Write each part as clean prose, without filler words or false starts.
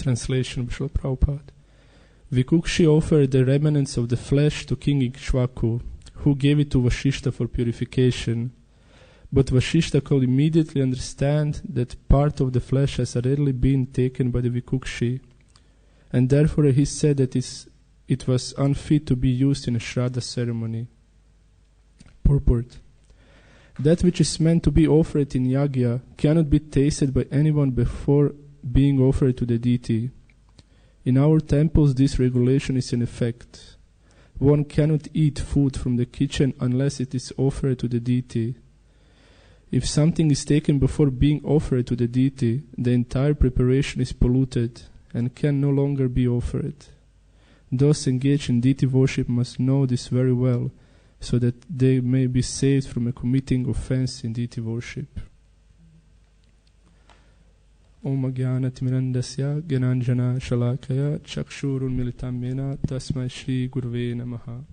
Translation of Srila Prabhupada. Vikukshi offered the remnants of the flesh to King Ikshvaku, who gave it to Vashishta for purification. But Vashishta could immediately understand that part of the flesh has already been taken by the Vikukshi, and therefore he said that it was unfit to be used in a Shraddha ceremony. Purport. That which is meant to be offered in Yagya cannot be tasted by anyone before being offered to the deity. In our temples this regulation is in effect. One cannot eat food from the kitchen unless it is offered to the deity. If something is taken before being offered to the deity, the entire preparation is polluted and can no longer be offered. Those engaged in deity worship must know this very well, so that they may be saved from committing offense in deity worship. Om Jnana-timirandasya Gyananjana Shalakaya Chakshurun Militam Yena Tasmai Shri Gurve Namaha.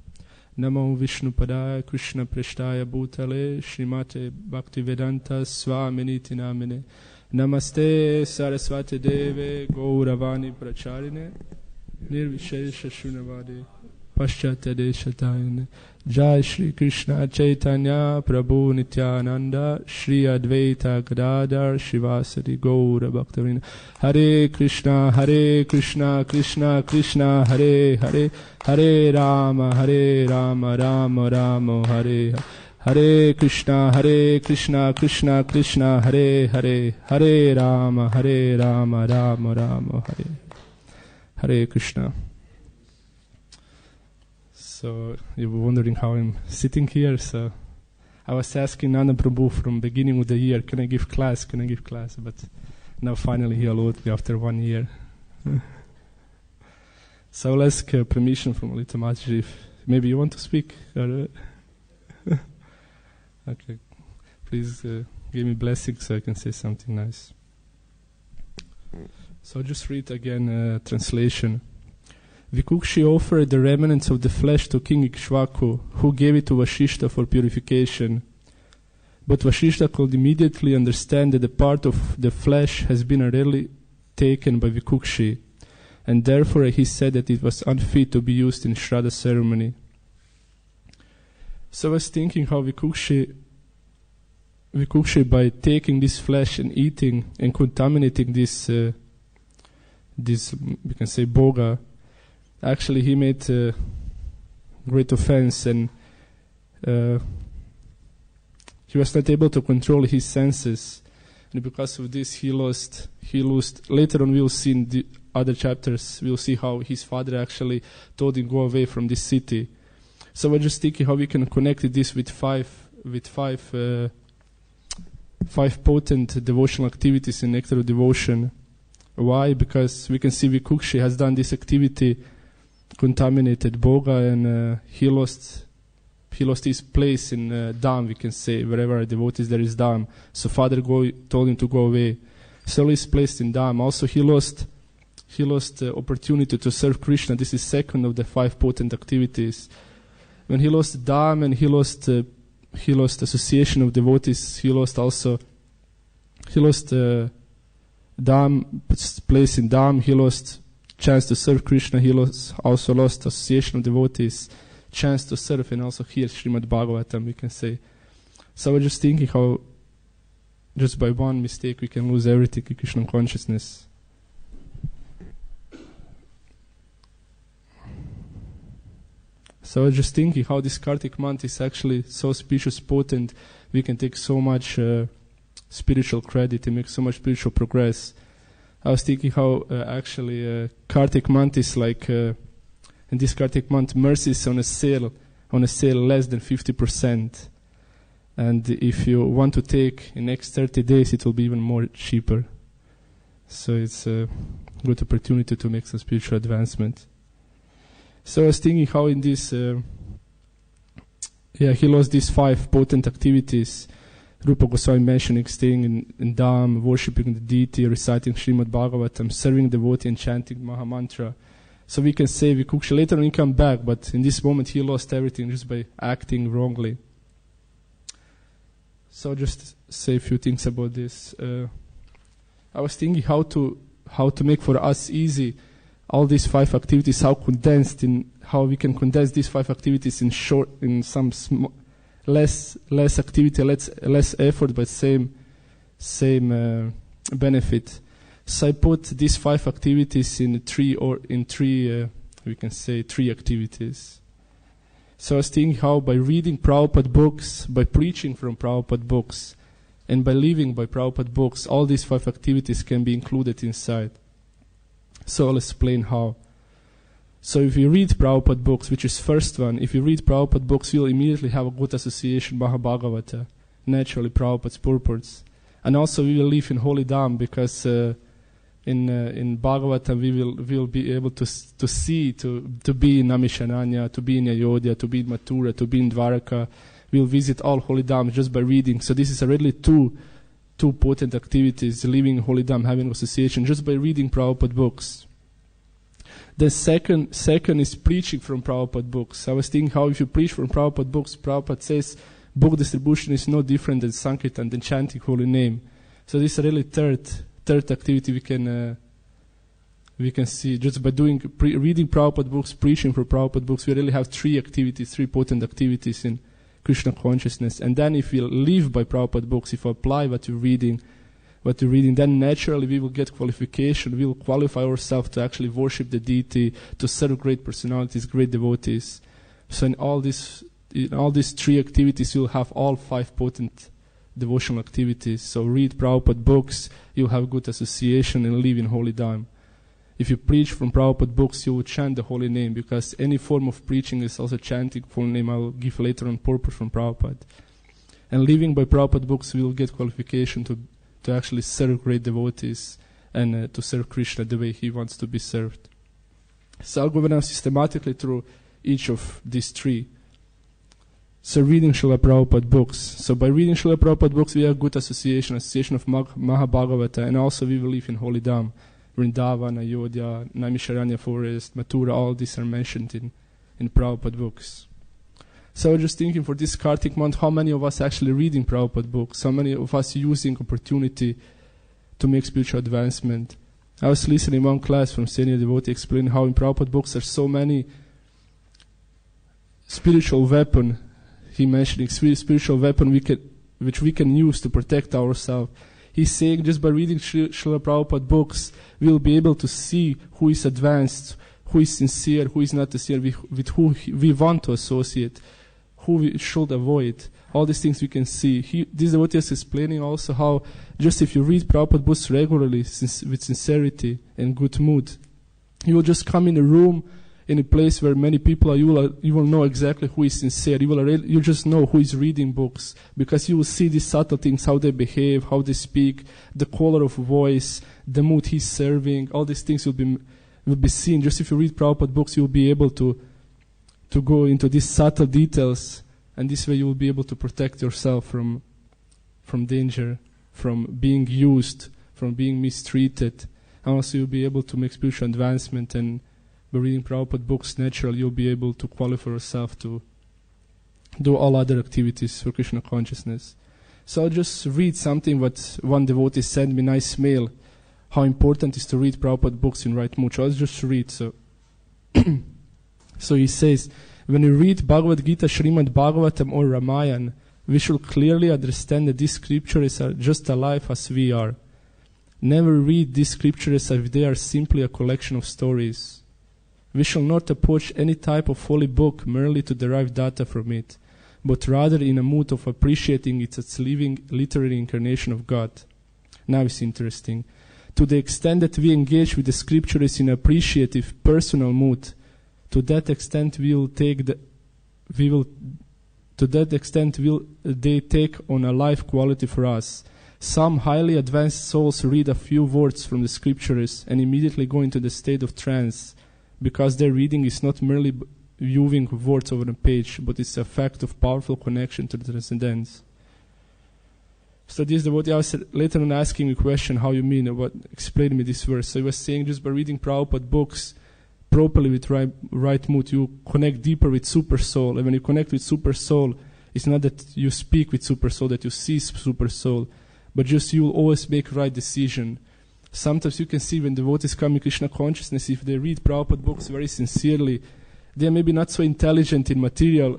Namo Vishnu Padaya Krishna Preshtaya Bhutale Srimate Bhaktivedanta Swaminiti Namine. Namaste Saraswati Deve Gauravani Pracharine Nirvishesha Shunavadi Paschatya Deshatayane. Jai Shri Krishna Chaitanya Prabhu Nityananda Shri Advaita Gadadhar Shivasati Gaura Bhaktarina. Hare Krishna Krishna Krishna Hare Hare, Hare Rama Rama Rama Hare Hare. Hare Krishna Krishna Krishna Hare Hare, Hare Rama Rama Rama Hare Hare Krishna. So you were wondering how I'm sitting here. So I was asking Nana Prabhu from beginning of the year, can I give class? But now finally he allowed me after 1 year. So I'll ask permission from Lita Mataji if maybe you want to speak. Okay, please give me blessings so I can say something nice. So I'll just read again translation. Vikukshi offered the remnants of the flesh to King Ikshvaku, who gave it to Vashishta for purification. But Vashishta could immediately understand that the part of the flesh has been already taken by Vikukshi, and therefore he said that it was unfit to be used in Shraddha ceremony. So I was thinking how Vikukshi by taking this flesh and eating and contaminating this we can say boga, actually he made great offense, and he was not able to control his senses, and because of this he lost. Later on we'll see in the other chapters, we'll see how his father actually told him go away from this city. So we're just thinking how we can connect this with five potent devotional activities in Nectar of Devotion. Why? Because we can see Vikukshi has done this activity, contaminated boga, and he lost his place in Dham, we can say, wherever a devotee is, there is Dham. So father told him to go away. So he's placed in Dham. Also he lost the opportunity to serve Krishna. This is second of the 5 potent activities. When he lost Dham and he lost association of devotees, he lost Dham, place in Dham, he lost chance to serve Krishna, he also lost association of devotees, chance to serve, and also hear Srimad Bhagavatam, we can say. So we're just thinking how just by one mistake we can lose everything in Krishna consciousness. So I was just thinking how this Kartik month is actually so spiritual potent. We can take so much spiritual credit and make so much spiritual progress. I was thinking how actually Kartik month is like, in this Kartik month, mercy is on a sale less than 50%. And if you want to take in next 30 days, it will be even more cheaper. So it's a good opportunity to make some spiritual advancement. So I was thinking how in this, he lost these 5 potent activities. Rupa Goswami mentioning staying in Dham, worshipping the deity, reciting Srimad Bhagavatam, serving devotee, and chanting Mahamantra. So we can say Vikukshi later on he come back, but in this moment he lost everything just by acting wrongly. So just say a few things about this. I was thinking how to how to make for us easy all these 5 activities, how we can condense these 5 activities in some less activity, less effort, but same benefit. So I put these 5 activities in three we can say 3 activities. So I was thinking how by reading Prabhupada books, by preaching from Prabhupada books, and by living by Prabhupada books, all these 5 activities can be included inside. So I'll explain how. So if you read Prabhupada books, which is first one, if you read Prabhupada books, you'll immediately have a good association with Mahabhagavata, naturally Prabhupada's purports. And also we will live in Holy Dham, because in Bhagavata we will be able to see, to be in Namishananya, to be in Ayodhya, to be in Mathura, to be in Dwaraka. We'll visit all Holy Dhams just by reading. So this is already two potent activities, living in Holy Dham, having association just by reading Prabhupada books. The second is preaching from Prabhupada books. I was thinking how if you preach from Prabhupada books, Prabhupada says book distribution is no different than Sankirtan, than chanting holy name. So this is really third activity we can see just by reading Prabhupada books, preaching from Prabhupada books. We really have 3 potent activities in Krishna consciousness. And then if we live by Prabhupada books, if we apply what we're reading, then naturally we will get qualification. We will qualify ourselves to actually worship the deity, to serve great personalities, great devotees. So in all these 3 activities, you'll have all 5 potent devotional activities. So read Prabhupada books, you'll have good association and live in Holy Dham. If you preach from Prabhupada books, you will chant the holy name, because any form of preaching is also chanting holy name. I will give later on purpose from Prabhupada. And living by Prabhupada books, we will get qualification to actually serve great devotees and to serve Krishna the way he wants to be served. So I'll go now systematically through each of these 3. So reading Srila Prabhupada books. So by reading Srila Prabhupada books, we have good association of Mahabhagavata, and also we will live in Holy Dham, Vrindavan, Ayodhya, Naimisharanya forest, Mathura, all these are mentioned in Prabhupada books. So I was just thinking for this Kartik month, how many of us actually reading Prabhupada books? How many of us using opportunity to make spiritual advancement? I was listening one class from senior devotee explaining how in Prabhupada books there are so many spiritual weapon. He mentioned spiritual weapon which we can use to protect ourselves. He's saying just by reading Srila Prabhupada books, we'll be able to see who is advanced, who is sincere, who is not sincere, with who we want to associate, who we should avoid. All these things we can see. This devotee is explaining also how just if you read Prabhupada books regularly with sincerity and good mood, you will just come in a room, in a place where many people are, you will know exactly who is sincere. You just know who is reading books, because you will see these subtle things, how they behave, how they speak, the color of voice, the mood he's serving. All these things will be seen. Just if you read Prabhupada books, you'll be able to go into these subtle details, and this way you will be able to protect yourself from danger, from being used, from being mistreated. And also you'll be able to make spiritual advancement, and by reading Prabhupada books, naturally you'll be able to qualify yourself to do all other activities for Krishna consciousness. So I'll just read something what one devotee sent me, nice mail, how important it is to read Prabhupada books in right mood. So I'll just read. So he says, when we read Bhagavad Gita, Srimad Bhagavatam or Ramayana, we should clearly understand that these scriptures are just alive as we are. Never read these scriptures as if they are simply a collection of stories. We shall not approach any type of holy book merely to derive data from it, but rather in a mood of appreciating it as living literary incarnation of God. Now it's interesting. To the extent that we engage with the scriptures in appreciative, personal mood, to that extent will they take on a life quality for us. Some highly advanced souls read a few words from the scriptures and immediately go into the state of trance, because their reading is not merely viewing words over a page, but it's a fact of powerful connection to the transcendence. So this devotee was later on asking a question, how you mean, explain me this verse. So he was saying just by reading Prabhupada books properly with right mood, you connect deeper with Super Soul. And when you connect with Super Soul, it's not that you speak with Super Soul, that you see Super Soul, but just you will always make right decision. sometimes you can see when devotees come in Krishna consciousness, if they read Prabhupada books very sincerely, they are maybe not so intelligent in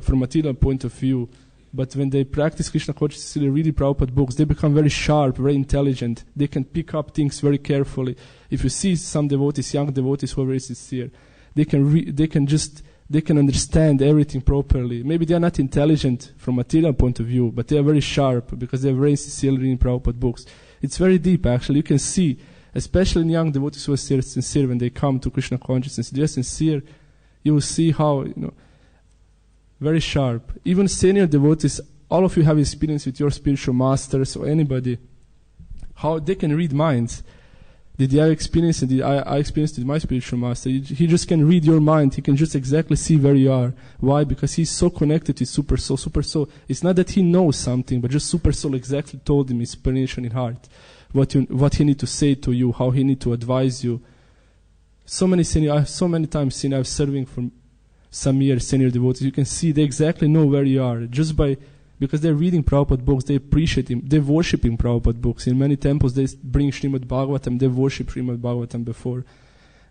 from material point of view, but when they practice Krishna consciousness, they read Prabhupada books, they become very sharp, very intelligent. They can pick up things very carefully. If you see some devotees, young devotees who are very sincere, they can understand everything properly. Maybe they are not intelligent from material point of view, but they are very sharp because they are very sincerely reading Prabhupada books. It's very deep, actually. You can see, especially in young devotees who are sincere when they come to Krishna consciousness, they are sincere. You will see how, very sharp. Even senior devotees, all of you have experience with your spiritual masters or anybody, how they can read minds. Did you have experience? And I experienced it with my spiritual master. He just can read your mind. He can just exactly see where you are. Why? Because he's so connected to Super Soul. Super Soul, it's not that he knows something, but just Super Soul exactly told him his inspiration in heart. What he need to say to you, how he need to advise you. So many times seen I've serving for some years, senior devotees, you can see they exactly know where you are. Because they're reading Prabhupada books, they appreciate him, they're worshipping Prabhupada books. In many temples, they bring Srimad Bhagavatam, they worship Srimad Bhagavatam before.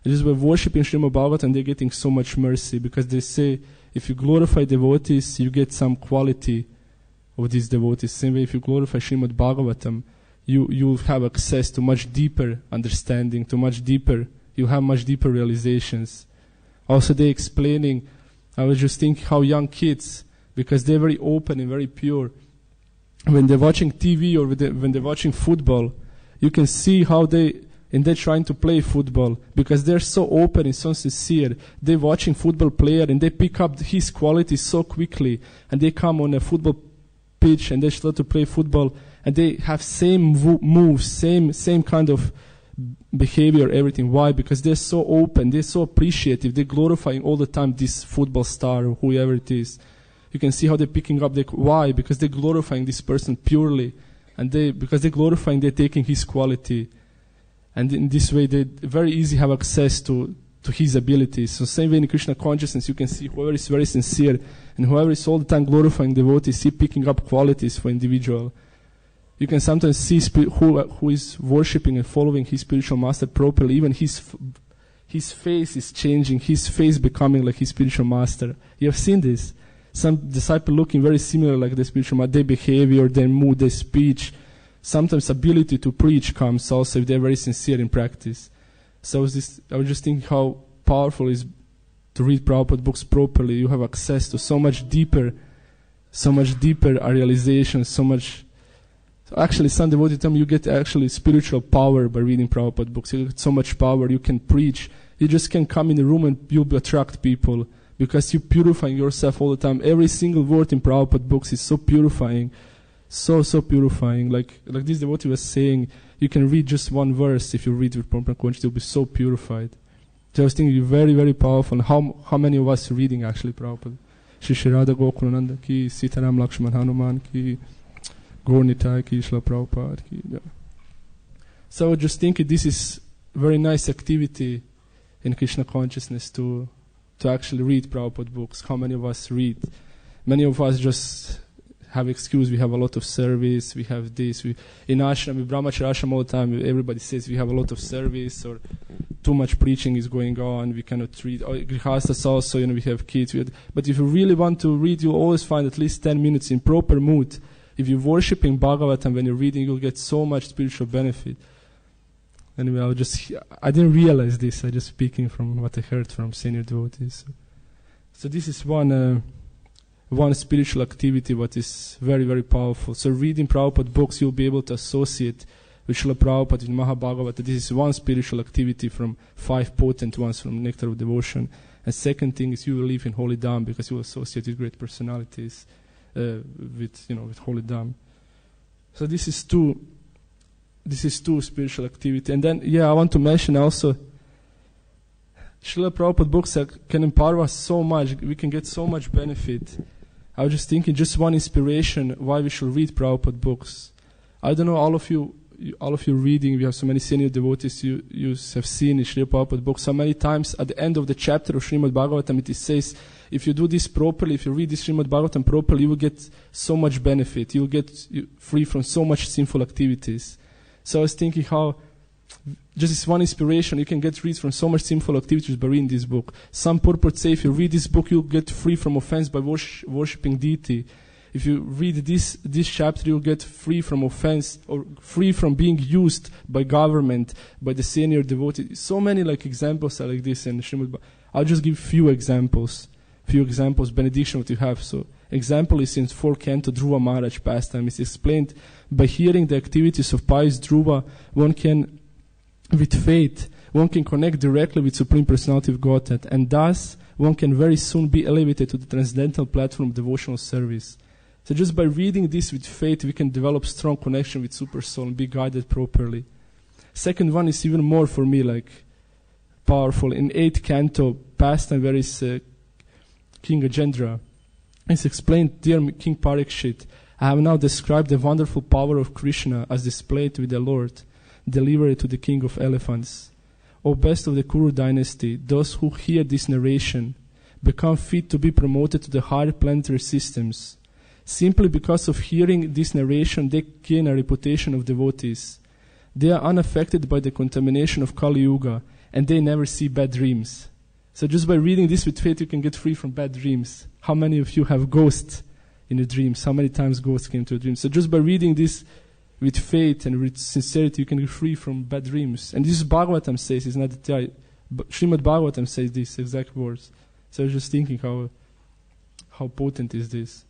And just by worshipping Srimad Bhagavatam, they're getting so much mercy, because they say, if you glorify devotees, you get some quality of these devotees. Same way, if you glorify Srimad Bhagavatam, you'll have access to much deeper understanding, you'll have much deeper realizations. Also, they're explaining, I was just thinking how young kids, because they're very open and very pure, when they're watching TV or when they're watching football, you can see how they're trying to play football, because they're so open and so sincere. They're watching football player and they pick up his qualities so quickly, and they come on a football pitch and they start to play football, and they have same moves, same kind of behavior, everything. Why? Because they're so open, they're so appreciative, they're glorifying all the time this football star or whoever it is. You can see how they're picking up why? Because they're glorifying this person purely, and because they're glorifying, they're taking his quality, and in this way they very easy have access to his abilities. So same way in Krishna consciousness, you can see whoever is very sincere and whoever is all the time glorifying devotees, see picking up qualities for individual. You can sometimes see who is worshipping and following his spiritual master properly. Even his face is changing, his face becoming like his spiritual master. You have seen this. Some disciple looking very similar like the spiritual master, their behavior, their mood, their speech. Sometimes ability to preach comes also if they're very sincere in practice. So I was just thinking how powerful it is to read Prabhupada books properly. You have access to so much deeper realization, so much. Actually, some devotees tell me you get actually spiritual power by reading Prabhupada books. You get so much power, you can preach. You just can come in the room and you'll attract people, because you're purifying yourself all the time. Every single word in Prabhupada books is so purifying, so purifying. Like this devotee was saying, you can read just one verse. If you read with proper consciousness, you'll be so purified. So I was thinking, you're very, very powerful. How many of us are reading actually Prabhupada? Shri Radha Gokulananda ki, Sitaram Lakshman Hanuman ki, Gornitai ki, Shla Prabhupada ki. Yeah. So I was just thinking this is very nice activity in Krishna consciousness to actually read Prabhupada books. How many of us read? Many of us just have excuse. We have a lot of service. We have this. In ashram, Brahmacharya ashram all the time, everybody says we have a lot of service or too much preaching is going on. We cannot read. Grihastas also, we have kids. But if you really want to read, you'll always find at least 10 minutes in proper mood. If you're worshipping Bhagavatam when you're reading, you'll get so much spiritual benefit. Anyway, I didn't realize this. I'm just speaking from what I heard from senior devotees. So this is one spiritual activity what is very, very powerful. So reading Prabhupada books, you'll be able to associate with Srila Prabhupada, with Mahabhagavata. This is one spiritual activity from 5 potent ones from Nectar of Devotion. And second thing is you will live in Holy Dham, because you will associate with great personalities with Holy Dham. So this is two spiritual activity. And then, I want to mention also, Srila Prabhupada books can empower us so much. We can get so much benefit. I was just thinking, just one inspiration why we should read Prabhupada books. I don't know, all of you reading, we have so many senior devotees, you have seen in Srila Prabhupada books, so many times at the end of the chapter of Srimad Bhagavatam, it says, if you do this properly, if you read this Srimad Bhagavatam properly, you will get so much benefit. You will get free from so much sinful activities. So I was thinking how just this one inspiration, you can get rid from so much sinful activities by reading this book. Some purports say if you read this book, you'll get free from offense by worshipping deity. If you read this chapter, you'll get free from offense or free from being used by government, by the senior devotee. So many like examples are like this in Srimad. I'll just give few examples, benediction what you have. So example is in 4th canto, Dhruva Maharaj pastime. It's explained by hearing the activities of pious Dhruva, one can, with faith, one can connect directly with Supreme Personality of Godhead, and thus one can very soon be elevated to the transcendental platform of devotional service. So just by reading this with faith, we can develop strong connection with Super Soul and be guided properly. Second one is even more for me like powerful. In 8th canto, pastime where is King Ajendra, it's explained, dear King Parikshit, I have now described the wonderful power of Krishna as displayed with the Lord, delivered to the King of Elephants. O best of the Kuru dynasty, those who hear this narration become fit to be promoted to the higher planetary systems. Simply because of hearing this narration, they gain a reputation of devotees. They are unaffected by the contamination of Kali Yuga, and they never see bad dreams. So just by reading this with faith, you can get free from bad dreams. How many of you have ghosts in your dreams? How many times ghosts came to your dreams? So just by reading this with faith and with sincerity, you can get free from bad dreams. And this is Bhagavatam says, it's not the Srimad Bhagavatam says these exact words. So I was just thinking how potent is this.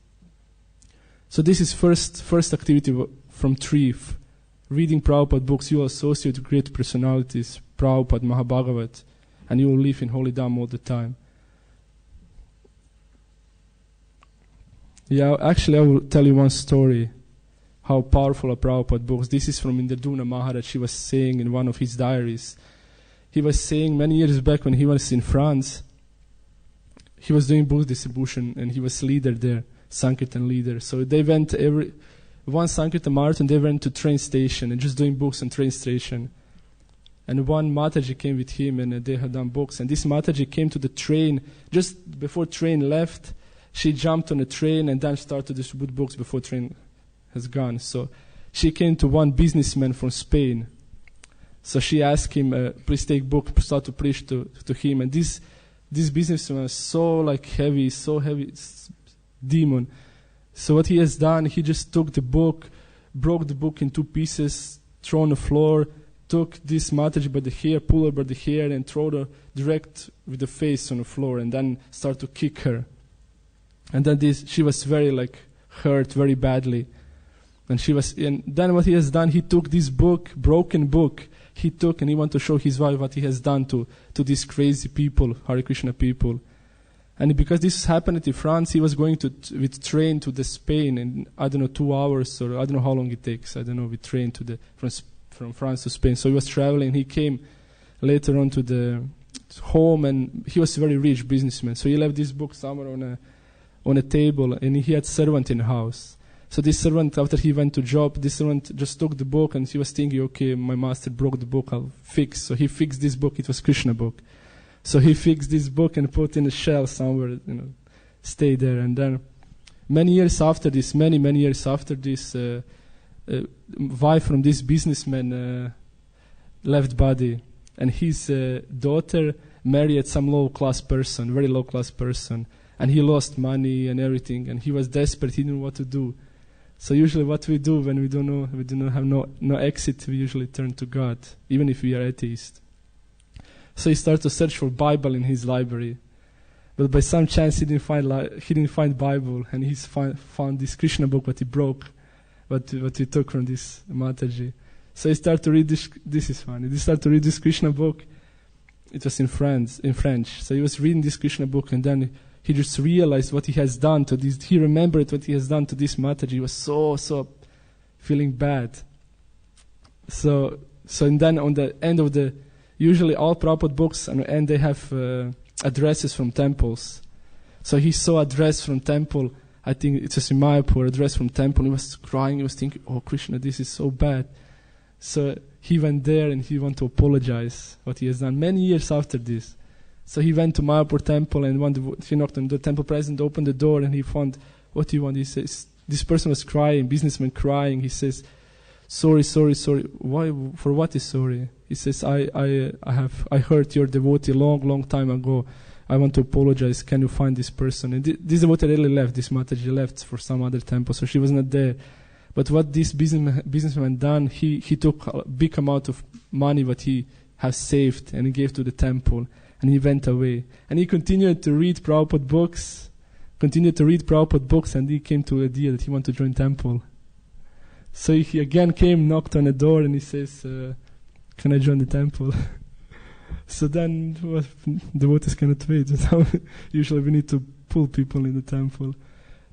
So this is first activity from 3. Reading Prabhupada books, you will associate with great personalities, Prabhupada, Mahabhagavat, and you will live in Holy Dham all the time. Yeah, actually I will tell you one story, how powerful are Prabhupada books. This is from Indraduna Maharaj. He was saying in one of his diaries. He was saying many years back when he was in France, he was doing book distribution and he was leader there, Sankirtan leader. So they went one Sankirtan marathon, they went to train station and just doing books on train station. And one Mataji came with him and they had done books. And this Mataji came to the train, just before train left, she jumped on a train and then started to distribute books before train has gone. So she came to one businessman from Spain. So she asked him, please take book, start to preach to him. And this businessman was so heavy, demon. So what he has done, he just took the book, broke the book in 2 pieces, thrown on the floor, took this Mataji by the hair, pulled her by the hair, and threw her direct with the face on the floor, and then started to kick her. And then she was very hurt very badly. And then what he has done, he took this book, broken book, and he wanted to show his wife what he has done to these crazy people, Hare Krishna people. And because this happened in France, he was going with train to the Spain in, 2 hours, or I don't know how long it takes. With train from France to Spain. So he was traveling. He came later on to the home, and he was a very rich businessman. So he left this book somewhere on a table, and he had servant in the house. So this servant, after he went to job, this servant just took the book, and he was thinking, okay, my master broke the book, I'll fix. So he fixed this book. It was Krishna book. So he fixed this book and put in a shell somewhere, stay there. And then many years after this, wife from this businessman left body, and his daughter married some low-class person, very low-class person, and he lost money and everything, and he was desperate. He didn't know what to do. So usually, what we do when we do not have no exit, we usually turn to God, even if we are atheist. So he started to search for Bible in his library, but by some chance he didn't find Bible, and he found this Krishna book what he broke, what he took from this Mataji. So he started to read this. This is funny. He started to read this Krishna book. It was in French. So he was reading this Krishna book, and then he just realized what he has done to this. He remembered what he has done to this Mataji. He was so feeling bad. So and then on the end of usually all Prabhupada books, and they have addresses from temples. So he saw address from temple. I think it was in Mayapur, address from temple. He was crying. He was thinking, oh, Krishna, this is so bad. So he went there and he wanted to apologize what he has done many years after this. So he went to Mayapur temple, and he knocked on the temple president, opened the door, and he found, what do you want? He says, this person was crying, businessman crying. He says, sorry. Why? For what is sorry? He says, I hurt your devotee long time ago. I want to apologize. Can you find this person? And this devotee really left. This Mataji left for some other temple, so she was not there. But what this businessman done, he took a big amount of money that he has saved and he gave to the temple, and he went away. And he continued to read Prabhupada books, and he came to the idea that he wanted to join temple. So he again came, knocked on the door, and he says, can I join the temple? So then devotees cannot wait. Usually we need to pull people in the temple.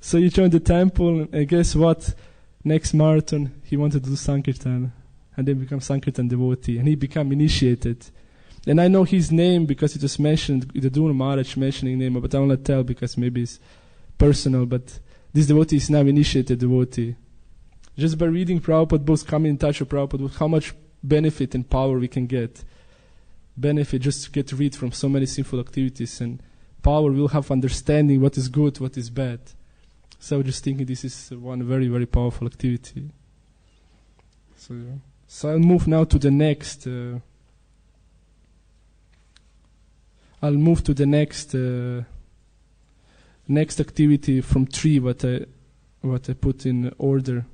So he joined the temple, and guess what? Next marathon, he wanted to do Sankirtan, and then become Sankirtan devotee, and he became initiated. And I know his name because it was mentioned, the Duna Maharaj mentioning name, but I will not tell because maybe it's personal, but this devotee is now initiated devotee. Just by reading Prabhupada books, coming in touch with Prabhupada books, how much benefit and power we can get. Benefit just to get rid from so many sinful activities, and power will have understanding what is good, what is bad. So I was just thinking this is one very, very powerful activity. So I'll move now to the next. Next activity from 3 what I put in order.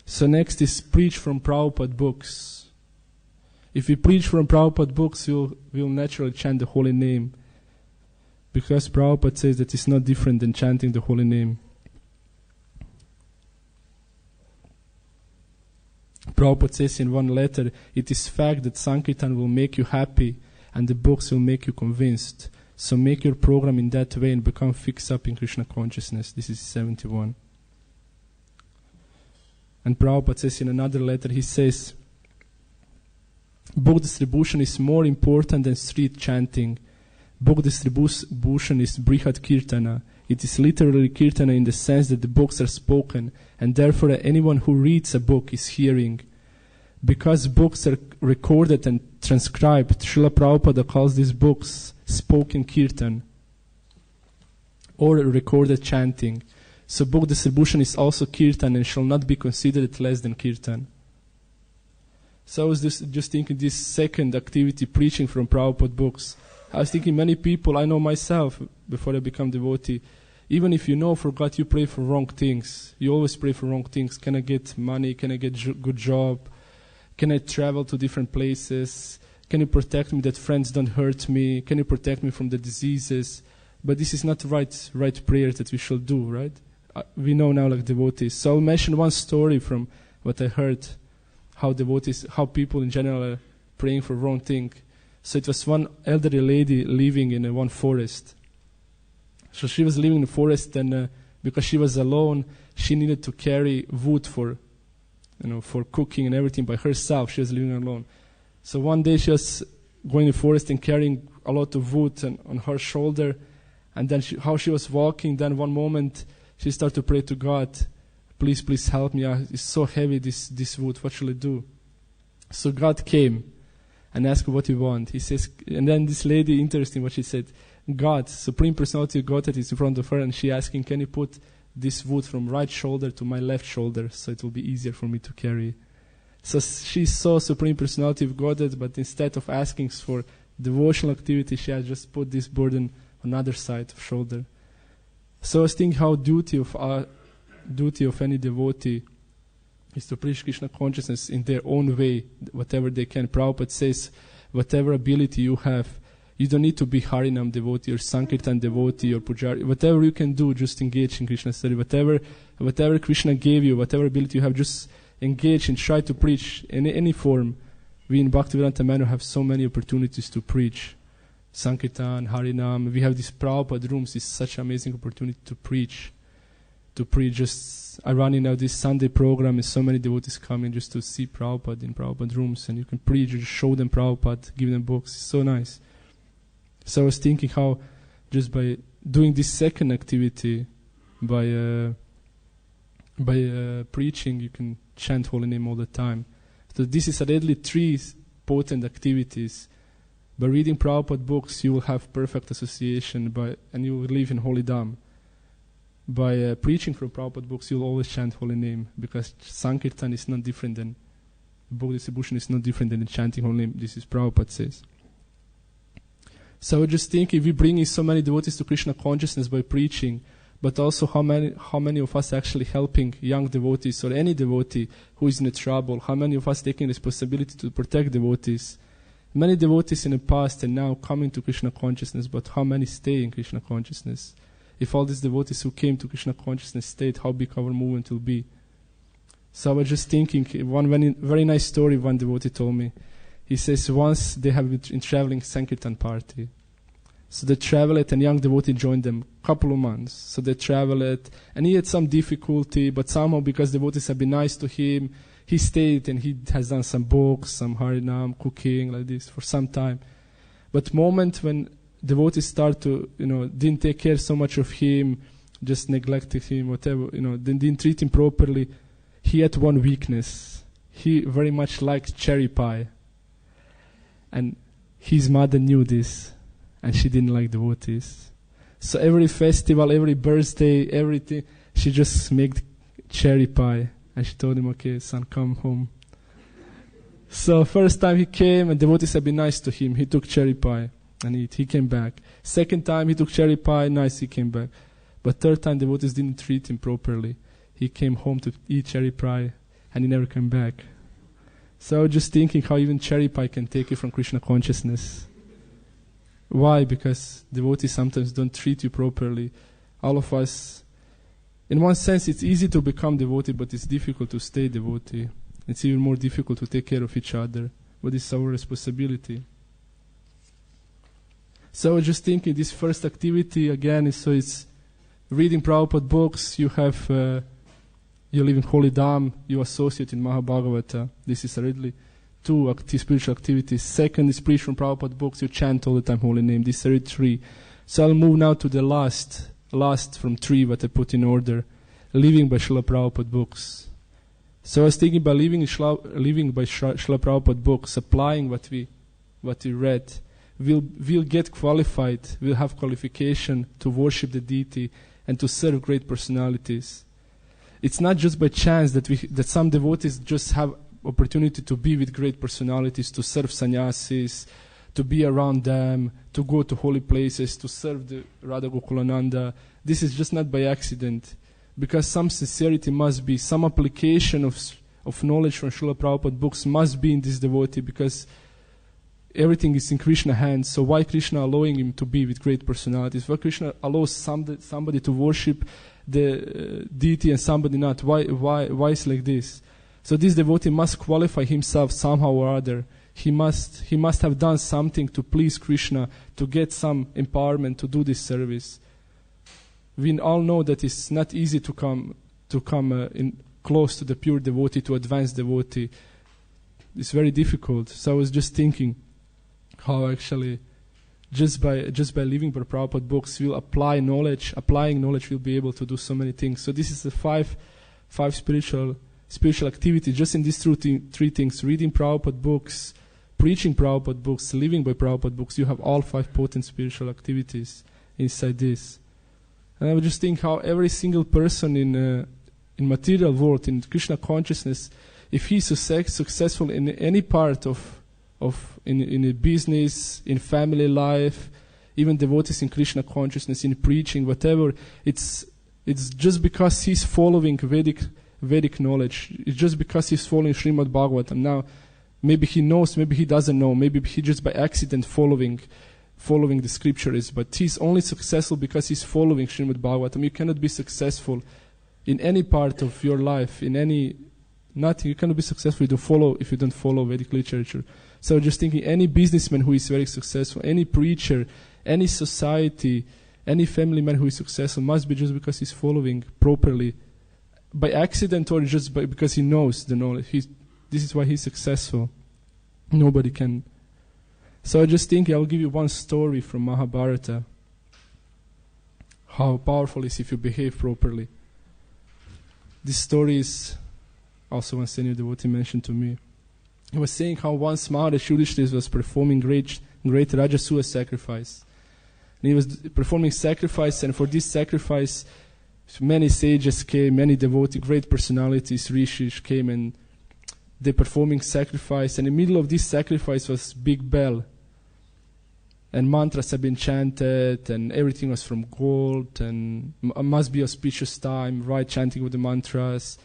So next is preach from Prabhupada books. If we preach from Prabhupada books, we'll naturally chant the holy name, because Prabhupada says that it's not different than chanting the holy name. Prabhupada says in one letter, it is fact that Sankirtan will make you happy and the books will make you convinced. So make your program in that way and become fixed up in Krishna consciousness. This is 71. And Prabhupada says in another letter, he says, book distribution is more important than street chanting. Book distribution is Brihad Kirtana. It is literally Kirtana in the sense that the books are spoken, and therefore anyone who reads a book is hearing. Because books are recorded and transcribed, Srila Prabhupada calls these books spoken Kirtan or recorded chanting. So book distribution is also Kirtan and shall not be considered less than Kirtan. So I was just thinking this second activity, preaching from Prabhupada books. I was thinking many people, I know myself, before I become devotee, even if you know for God, you pray for wrong things. You always pray for wrong things. Can I get money? Can I get good job? Can I travel to different places? Can you protect me that friends don't hurt me? Can you protect me from the diseases? But this is not the right prayer that we should do, right? We know now like devotees. So I'll mention one story from what I heard, how people in general are praying for wrong thing. So it was one elderly lady living in one forest. So she was living in the forest, and because she was alone, she needed to carry wood for cooking and everything by herself. She was living alone. So one day she was going in the forest and carrying a lot of wood on her shoulder, and then how she was walking, then one moment she started to pray to God, please help me. It's so heavy, this wood. What shall I do? So God came and asked what you want. He says, and then this lady, interesting what she said, God, Supreme Personality of Godhead is in front of her, and she asking, can you put this wood from right shoulder to my left shoulder so it will be easier for me to carry? So she saw Supreme Personality of Godhead, but instead of asking for devotional activity, she has just put this burden on the other side of shoulder. So I was thinking how duty of any devotee is to preach Krishna consciousness in their own way, whatever they can. Prabhupada says, whatever ability you have, you don't need to be Harinam devotee or Sankirtan devotee or Pujari. Whatever you can do, just engage in Krishna study. Whatever Krishna gave you, whatever ability you have, just engage and try to preach in any form. We in Bhaktivedanta Manor have so many opportunities to preach. Sankirtan, Harinam. We have these Prabhupada rooms. It's such an amazing opportunity to preach. Just I run now this Sunday program, and so many devotees coming just to see Prabhupada in Prabhupada rooms, and you can preach, you just show them Prabhupada, give them books. It's so nice. So I was thinking how just by doing this second activity, by preaching, you can chant holy name all the time. So this is already 3 potent activities. By reading Prabhupada books, you will have perfect association, and you will live in holy dham. preaching from Prabhupada books, you'll always chant holy name, because Sankirtan is not different than book distribution is not different than the chanting holy name. This is Prabhupada says. So I just think if we bring in so many devotees to Krishna consciousness by preaching, but also how many of us actually helping young devotees or any devotee who is in trouble, how many of us taking responsibility to protect devotees. Many devotees in the past and now coming to Krishna consciousness, but how many stay in Krishna consciousness? If all these devotees who came to Krishna consciousness stayed, how big our movement will be. So I was just thinking, one very nice story one devotee told me. He says once they have been traveling Sankirtan party. So they traveled and young devotee joined them couple of months. So they traveled and he had some difficulty, but somehow because devotees have been nice to him, he stayed and he has done some books, some harinam, cooking like this for some time. But moment when devotees start to, didn't take care so much of him, just neglected him, whatever, didn't treat him properly, he had one weakness. He very much liked cherry pie. And his mother knew this. And she didn't like devotees. So every festival, every birthday, everything, she just made cherry pie. And she told him, okay, son, come home. So first time he came and devotees had been nice to him. He took cherry pie and he came back. Second time he took cherry pie, nice, he came back. But third time devotees didn't treat him properly. He came home to eat cherry pie and he never came back. So just thinking how even cherry pie can take you from Krishna consciousness. Why? Because devotees sometimes don't treat you properly. All of us, in one sense, it's easy to become devotee, but it's difficult to stay devotee. It's even more difficult to take care of each other. But it's our responsibility. So I was just thinking, this first activity, again, it's reading Prabhupada books. You have, you live in Holy Dham, you associate in Mahabhagavata. This is really two spiritual activities. Second is preach from Prabhupada books. You chant all the time holy name. These are three. So I'll move now to the last from three, what I put in order. Living by Srila Prabhupada books. So I was thinking by living by Srila Prabhupada books, applying what we read, we'll get qualified, we'll have qualification to worship the deity and to serve great personalities. It's not just by chance that some devotees just have opportunity to be with great personalities, to serve sannyasis, to be around them, to go to holy places, to serve the Radha Gokulananda. This is just not by accident, because some sincerity must be, some application of knowledge from Srila Prabhupada books must be in this devotee, because everything is in Krishna's hands. So why Krishna allowing him to be with great personalities? Why Krishna allows somebody to worship the deity and somebody not? Why is like this? So this devotee must qualify himself somehow or other. He must have done something to please Krishna, to get some empowerment to do this service. We all know that it's not easy to come in close to the pure devotee, to advanced devotee. It's very difficult. So I was just thinking how actually just by living by Prabhupada books, we'll apply knowledge. Applying knowledge, we'll be able to do so many things. So this is the five spiritual activities. Just in these three things: reading Prabhupada books, preaching Prabhupada books, living by Prabhupada books. You have all 5 potent spiritual activities inside this. And I would just think how every single person in material world, in Krishna consciousness, if he's successful in any part in a business, in family life, even devotees in Krishna consciousness, in preaching, whatever, it's just because he's following Vedic knowledge. It's just because he's following Srimad Bhagavatam. Now, maybe he knows, maybe he doesn't know, maybe he just by accident following the scriptures, but he's only successful because he's following Srimad Bhagavatam. You cannot be successful in any part of your life, nothing. You cannot be successful if you don't follow Vedic literature. So just thinking, any businessman who is very successful, any preacher, any society, any family man who is successful must be just because he's following properly, by accident or just because he knows the knowledge. This is why he's successful. Nobody can. So I just think I'll give you one story from Mahabharata. How powerful it is if you behave properly. This story is also one senior devotee mentioned to me. He was saying how once Maharaj Yudhishthira was performing great Rajasuya sacrifice. And he was performing sacrifice, and for this sacrifice, So many sages came, many devotees, great personalities, rishis came, and they performing sacrifice. And in the middle of this sacrifice was big bell. And mantras have been chanted, and everything was from gold, and must be auspicious time, right, chanting with the mantras.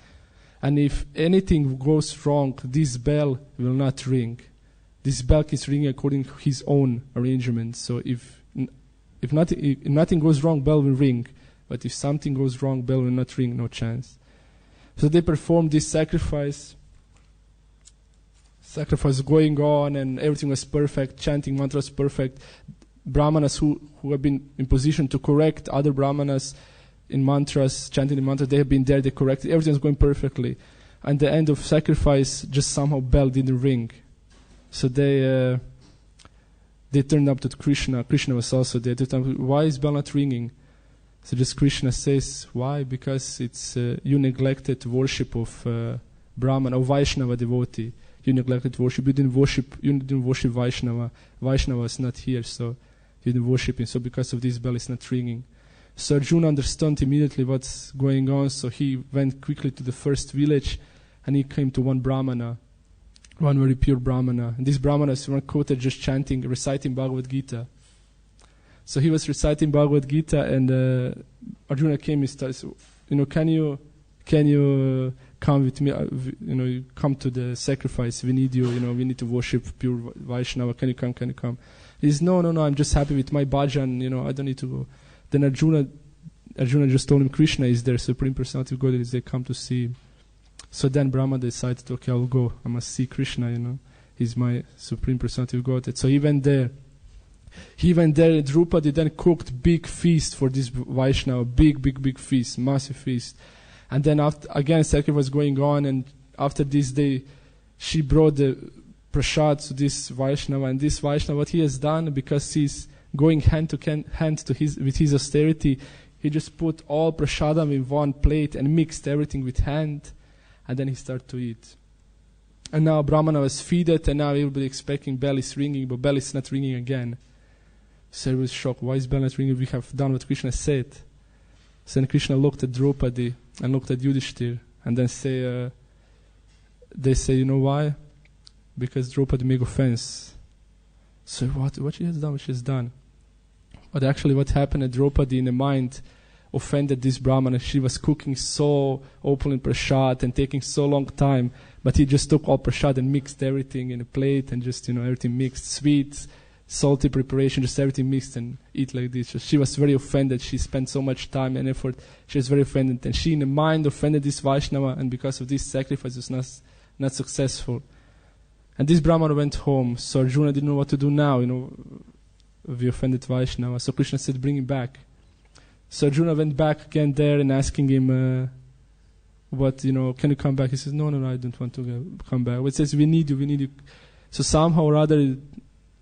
And if anything goes wrong, this bell will not ring. This bell is ringing according to his own arrangement. So if nothing goes wrong, bell will ring. But if something goes wrong, bell will not ring, no chance. So they performed this sacrifice. Sacrifice going on, and everything was perfect. Chanting mantras perfect. Brahmanas who have been in position to correct other brahmanas in mantras, chanting the mantras, they have been there, they corrected. Everything was going perfectly. And the end of sacrifice, just somehow bell didn't ring. So they turned up to Krishna. Krishna was also there. They told him, why is bell not ringing? So just Krishna says, why? Because it's you neglected worship of Brahman or Vaishnava devotee. You neglected worship. You didn't worship Vaishnava. Vaishnava is not here, so you didn't worship him. So because of this, bell is not ringing. So Arjuna understood immediately what's going on. So he went quickly to the first village, and he came to one Brahmana, one very pure Brahmana. And this Brahmana is one quoted just chanting, reciting Bhagavad Gita. So he was reciting Bhagavad Gita, and Arjuna came and started, can you come with me, you come to the sacrifice, we need you, we need to worship pure Vaishnava, can you come? He says, no, I'm just happy with my bhajan, I don't need to go. Then Arjuna just told him, Krishna is there, Supreme Personality of Godhead is there, come to see him. So then Brahma decided, okay, I will go, I must see Krishna, he's my Supreme Personality of Godhead. So he went there, and Draupadi then cooked big feast for this Vaishnava, big feast, massive feast. And then after, again, sacrifice was going on, and after this day, she brought the prasad to this Vaishnava, and this Vaishnava, what he has done, because he's going hand to hand with his austerity, he just put all prasadam in one plate and mixed everything with hand, and then he started to eat. And now Brahmana was feeded, and now he will be expecting bell is ringing, but bell is not ringing again. So he was shocked, why is bell not ringing? We have done what Krishna said. So then Krishna looked at Draupadi and looked at Yudhishthir, and then they say, you know why? Because Draupadi made offense. So what she has done, what she has done. But actually what happened at Draupadi in the mind offended this Brahmana. She was cooking so opulent prasad and taking so long time, but he just took all prasad and mixed everything in a plate, and just, everything mixed, sweet, salty preparation, just everything mixed, and eat like this. She was very offended. She spent so much time and effort. She was very offended. And she in the mind offended this Vaishnava, and because of this sacrifice was not successful. And this Brahmana went home. So Arjuna didn't know what to do now, we offended Vaishnava. So Krishna said, bring him back. So Arjuna went back again there and asking him, can you come back? He says, no, I don't want to come back. But it says, we need you. So somehow or other,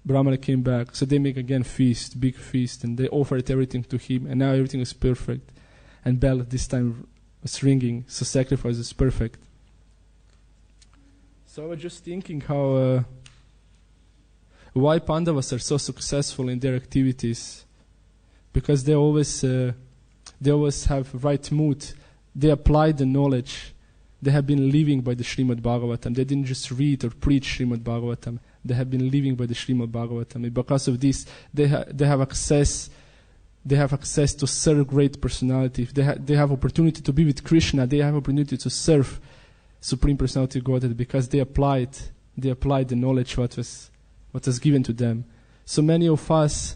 Brahmana came back. So they make again feast, big feast, and they offered everything to him, and now everything is perfect. And bell this time was ringing, so sacrifice is perfect. So I was just thinking how why Pandavas are so successful in their activities, because they always have right mood. They apply the knowledge. They have been living by the Srimad Bhagavatam. They didn't just read or preach Srimad Bhagavatam. They have been living by the Srimad Bhagavatam. And because of this, they have access. They have access to serve great personality. They have opportunity to be with Krishna. They have opportunity to serve Supreme Personality of Godhead, because they applied the knowledge what was given to them. So many of us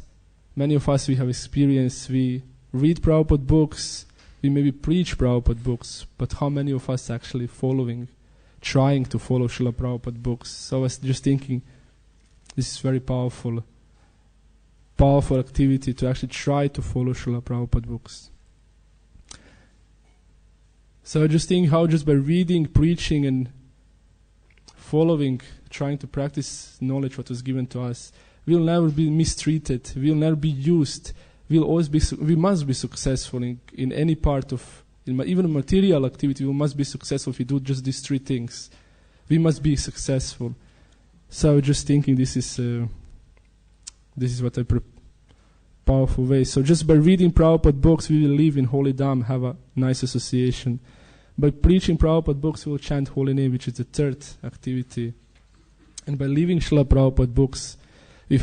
we have experience. We read Prabhupada books. We maybe preach Prabhupada books, but how many of us actually trying to follow Srila Prabhupada books? So I was just thinking, this is very powerful activity to actually try to follow Srila Prabhupada books. So I just think how just by reading, preaching, and following, trying to practice knowledge what was given to us, we'll never be mistreated. We'll never be used. We must be successful in any part of, even material activity. We must be successful if we do just these three things. We must be successful. So I was just thinking, this is what powerful way. So just by reading Prabhupada books, we will live in Holy Dham, have a nice association. By preaching Prabhupada books, we will chant Holy Name, which is the third activity. And by living Srila Prabhupada books, we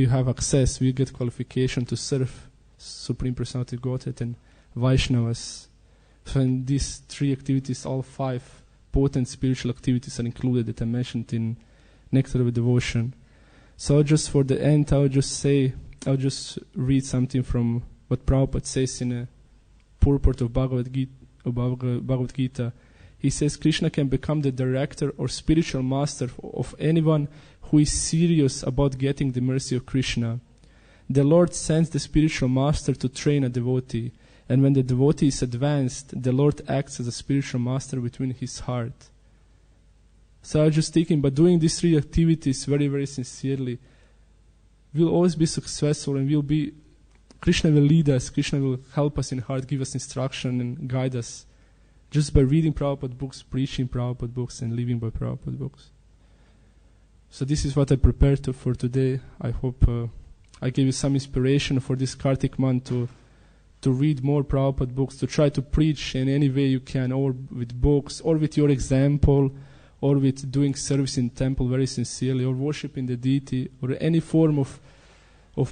have access, we get qualification to serve Supreme Personality of Godhead and Vaishnavas. So in these three activities, all 5 potent spiritual activities are included that I mentioned in Nectar of Devotion. So just for the end, I'll just read something from what Prabhupada says in a purport of Bhagavad Gita. He says, Krishna can become the director or spiritual master of anyone who is serious about getting the mercy of Krishna. The Lord sends the spiritual master to train a devotee, and when the devotee is advanced, the Lord acts as a spiritual master within his heart. So I was just thinking, by doing these 3 activities very, very sincerely, we'll always be successful, and Krishna will lead us, Krishna will help us in heart, give us instruction and guide us, just by reading Prabhupada books, preaching Prabhupada books, and living by Prabhupada books. So this is what I prepared for today. I hope I gave you some inspiration for this Kartik month to read more Prabhupada books, to try to preach in any way you can, or with books, or with your example, or with doing service in temple very sincerely, or worshiping the deity, or any form of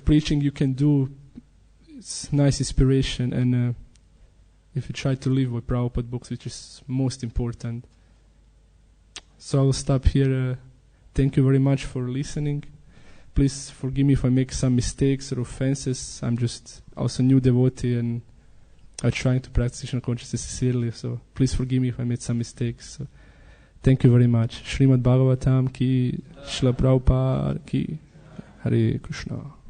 preaching you can do. It's nice inspiration, and if you try to live with Prabhupada books, which is most important. So I will stop here. Thank you very much for listening. Please forgive me if I make some mistakes or offenses. I'm just also a new devotee, and I'm trying to practice Krishna consciousness sincerely. So please forgive me if I made some mistakes. So thank you very much. Srimad Bhagavatam ki, Srila Prabhupada ki, Hare Krishna.